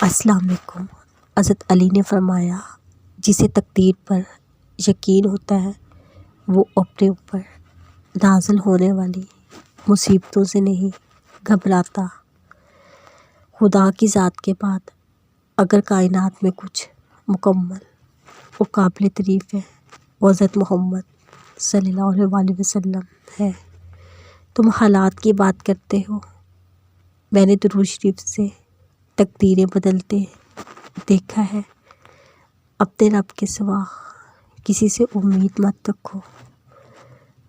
السلام علیکم۔ حضرت علی نے فرمایا، جسے تقدیر پر یقین ہوتا ہے وہ اپنے اوپر نازل ہونے والی مصیبتوں سے نہیں گھبراتا۔ خدا کی ذات کے بعد اگر کائنات میں کچھ مکمل اور قابل تعریف ہے وہ حضرت محمد صلی اللہ علیہ وسلم ہے۔ تم حالات کی بات کرتے ہو، میں نے درود شریف سے تقدیریں بدلتے دیکھا ہے۔ اپنے رب کے سوا کسی سے امید مت رکھو۔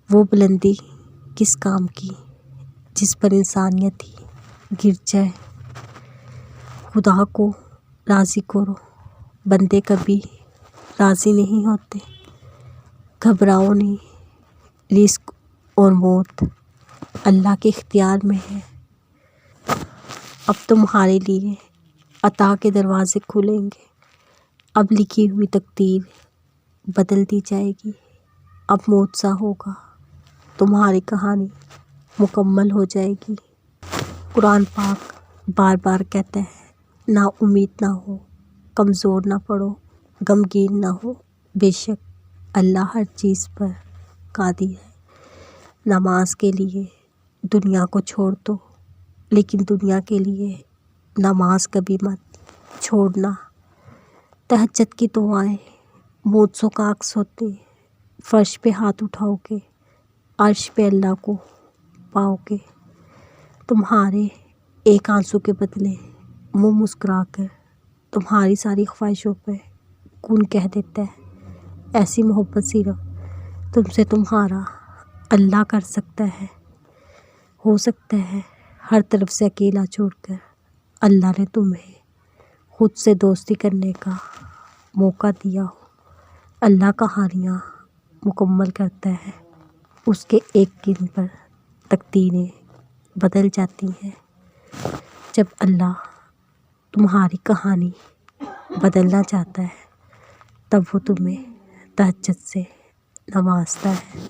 وہ بلندی کس کام کی جس پر انسانیت ہی گر جائے۔ خدا کو راضی کرو، بندے کبھی راضی نہیں ہوتے۔ گھبراؤ نہیں، رزق اور موت اللہ کے اختیار میں ہے۔ اب تمہارے لیے عطا کے دروازے کھلیں گے۔ اب لکھی ہوئی تقدیر بدل دی جائے گی۔ اب معجزہ ہوگا، تمہاری کہانی مکمل ہو جائے گی۔ قرآن پاک بار بار کہتا ہے، نا امید نہ ہو، کمزور نہ پڑو، غمگین نہ ہو، بے شک اللہ ہر چیز پر قادر ہے۔ نماز کے لیے دنیا کو چھوڑ دو، لیکن دنیا کے لیے نماز کبھی مت چھوڑنا۔ تہجد کی دعائیں معجزوں کا عکس ہوتے ہیں۔ فرش پہ ہاتھ اٹھاؤ گے، عرش پہ اللہ کو پاؤ گے۔ تمہارے ایک آنسو کے بدلے منہ مسکرا کر تمہاری ساری خواہشوں پہ کون کہہ دیتا ہے۔ ایسی محبت صرف تم سے تمہارا اللہ کر سکتا ہے۔ ہو سکتا ہے ہر طرف سے اکیلا چھوڑ کر اللہ نے تمہیں خود سے دوستی کرنے کا موقع دیا ہو۔ اللہ کہانیاں مکمل کرتا ہے، اس کے ایک دن پر تقدیریں بدل جاتی ہیں۔ جب اللہ تمہاری کہانی بدلنا چاہتا ہے تب وہ تمہیں تہجد سے نوازتا ہے۔